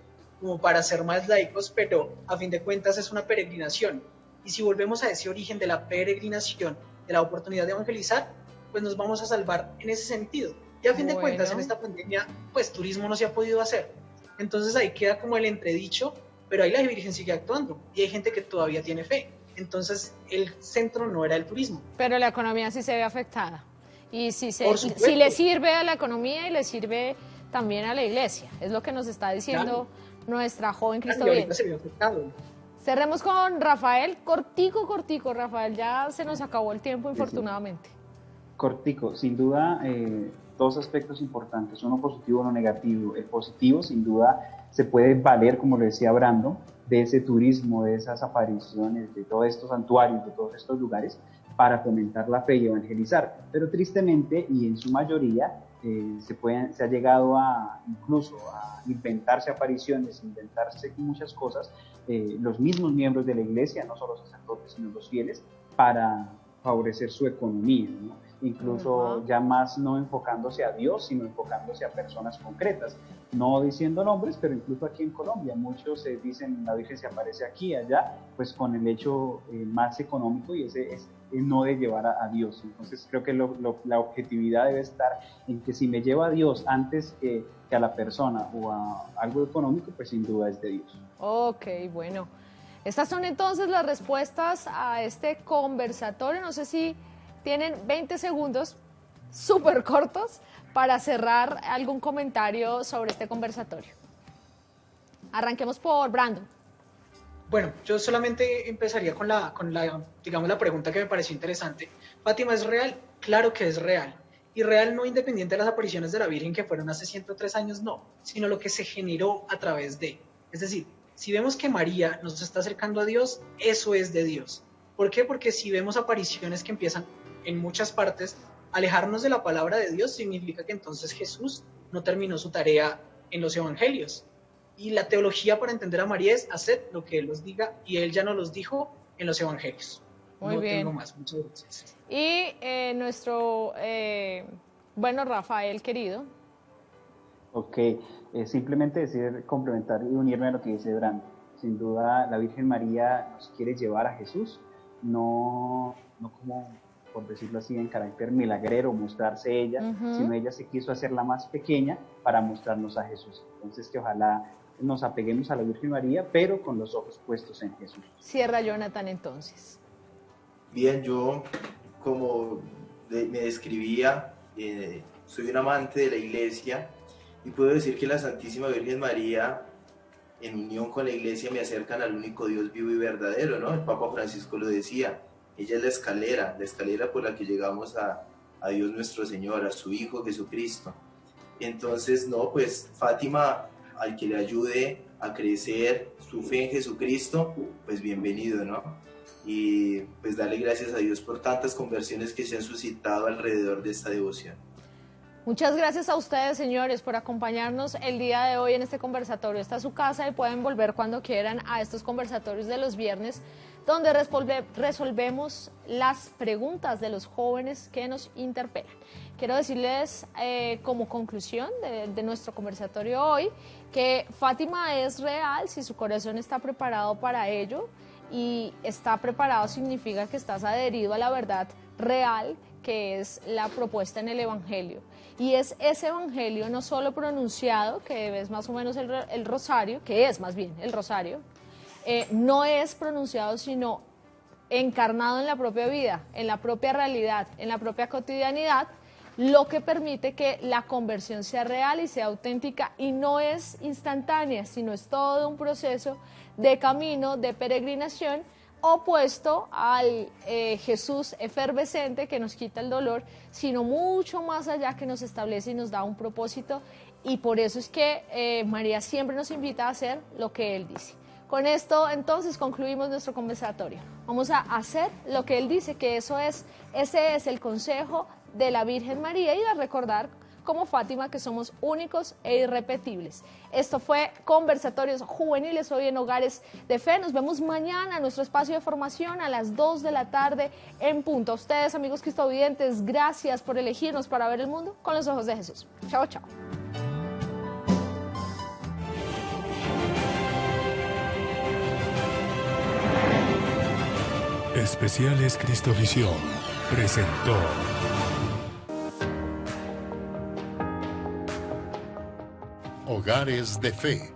Speaker 5: como para ser más laicos, pero a fin de cuentas es una peregrinación. Y si volvemos a ese origen de la peregrinación, de la oportunidad de evangelizar, pues nos vamos a salvar en ese sentido. Y a fin de cuentas, en esta pandemia, pues turismo no se ha podido hacer. Entonces ahí queda como el entredicho, pero ahí la Virgen sigue actuando, y hay gente que todavía tiene fe. Entonces el centro no era el turismo.
Speaker 2: Pero la economía sí se ve afectada. Y si le sirve a la economía y le sirve también a la iglesia. Es lo que nos está diciendo nuestra joven cristoviente. Cerremos con Rafael. Cortico, Rafael. Ya se nos acabó el tiempo, infortunadamente.
Speaker 4: Cortico, sin duda, dos aspectos importantes, uno positivo y uno negativo. El positivo, sin duda, se puede valer, como le decía Brando, de ese turismo, de esas apariciones, de todos estos santuarios, de todos estos lugares, para fomentar la fe y evangelizar. Pero tristemente, y en su mayoría, se ha llegado incluso a inventarse apariciones, inventarse muchas cosas, los mismos miembros de la iglesia, no solo los sacerdotes, sino los fieles, para favorecer su economía, ¿no? Incluso ya más no enfocándose a Dios, sino enfocándose a personas concretas, no diciendo nombres, pero incluso aquí en Colombia muchos dicen la Virgen se aparece aquí, allá, pues con el hecho más económico, y ese es no de llevar a Dios. Entonces creo que la objetividad debe estar en que si me lleva a Dios antes que a la persona o a algo económico, pues sin duda es de Dios.
Speaker 2: Ok, bueno. Estas son entonces las respuestas a este conversatorio. No sé si tienen 20 segundos súper cortos para cerrar algún comentario sobre este conversatorio. Arranquemos por Brandon.
Speaker 5: Bueno, yo solamente empezaría con la pregunta que me pareció interesante. ¿Fátima es real? Claro que es real. Y real no independiente de las apariciones de la Virgen que fueron hace 103 años, no, sino lo que se generó a través de. Es decir, si vemos que María nos está acercando a Dios, eso es de Dios. ¿Por qué? Porque si vemos apariciones que empiezan en muchas partes a alejarnos de la palabra de Dios, significa que entonces Jesús no terminó su tarea en los evangelios. Y la teología para entender a María es haced lo que Él os diga, y Él ya nos los dijo en los evangelios.
Speaker 2: Muy bien.
Speaker 5: Tengo más, muchas gracias.
Speaker 2: Y nuestro, Rafael, querido.
Speaker 4: Ok, simplemente decir, complementar y unirme a lo que dice Brando. Sin duda, la Virgen María nos quiere llevar a Jesús, no como, por decirlo así, en carácter milagrero, mostrarse ella, sino ella se quiso hacer la más pequeña para mostrarnos a Jesús. Entonces, que ojalá nos apeguemos a la Virgen María, pero con los ojos puestos en Jesús.
Speaker 2: Cierra Jonathan entonces.
Speaker 3: Bien, yo, como me describía, soy un amante de la iglesia, y puedo decir que la Santísima Virgen María, en unión con la iglesia, me acercan al único Dios vivo y verdadero, ¿no? El Papa Francisco lo decía, Ella es la escalera por la que llegamos a Dios nuestro Señor, a su Hijo Jesucristo. Entonces, no, pues Fátima, al que le ayude a crecer su fe en Jesucristo, pues bienvenido, ¿no? Y pues darle gracias a Dios por tantas conversiones que se han suscitado alrededor de esta devoción.
Speaker 2: Muchas gracias a ustedes, señores, por acompañarnos el día de hoy en este conversatorio. Esta es su casa y pueden volver cuando quieran a estos conversatorios de los viernes, donde resolvemos las preguntas de los jóvenes que nos interpelan. Quiero decirles como conclusión de nuestro conversatorio hoy que Fátima es real si su corazón está preparado para ello, y está preparado significa que estás adherido a la verdad real que es la propuesta en el Evangelio. Y es ese Evangelio no solo pronunciado, que es más o menos el rosario, que es más bien el rosario, no es pronunciado sino encarnado en la propia vida, en la propia realidad, en la propia cotidianidad, lo que permite que la conversión sea real y sea auténtica, y no es instantánea, sino es todo un proceso de camino, de peregrinación, opuesto al Jesús efervescente que nos quita el dolor, sino mucho más allá, que nos establece y nos da un propósito, y por eso es que María siempre nos invita a hacer lo que Él dice. Con esto entonces concluimos nuestro conversatorio. Vamos a hacer lo que Él dice, que ese es el consejo de la Virgen María, y a recordar como Fátima que somos únicos e irrepetibles. Esto fue Conversatorios Juveniles hoy en Hogares de Fe. Nos vemos mañana en nuestro espacio de formación a las 2 de la tarde en punto. A ustedes, amigos cristovidentes, gracias por elegirnos para ver el mundo con los ojos de Jesús. Chao, chao.
Speaker 1: Especiales Cristovisión presentó Hogares de Fe.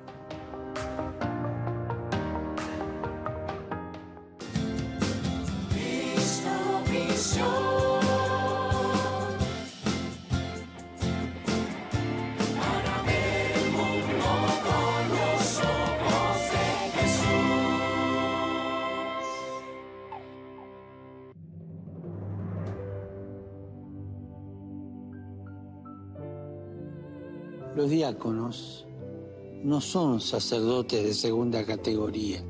Speaker 16: Para ver el mundo con los ojos de Jesús.
Speaker 17: Los diáconos no son sacerdotes de segunda categoría.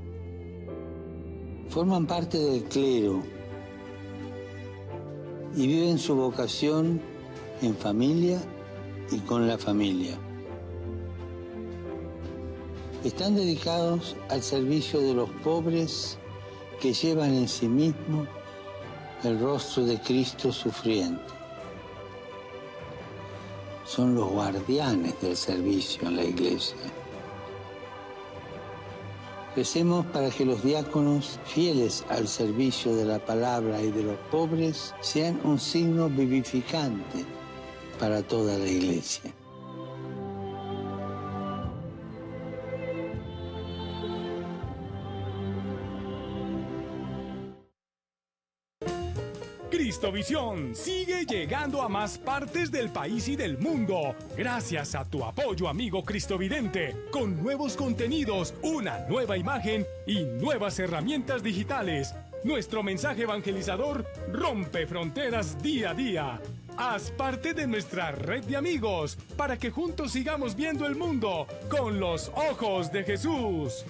Speaker 17: Forman parte del clero y viven su vocación en familia y con la familia. Están dedicados al servicio de los pobres que llevan en sí mismos el rostro de Cristo sufriente. Son los guardianes del servicio en la iglesia. Recemos para que los diáconos, fieles al servicio de la palabra y de los pobres, sean un signo vivificante para toda la iglesia.
Speaker 1: Cristovisión sigue llegando a más partes del país y del mundo, gracias a tu apoyo, amigo cristovidente, con nuevos contenidos, una nueva imagen y nuevas herramientas digitales. Nuestro mensaje evangelizador rompe fronteras día a día. Haz parte de nuestra red de amigos para que juntos sigamos viendo el mundo con los ojos de Jesús.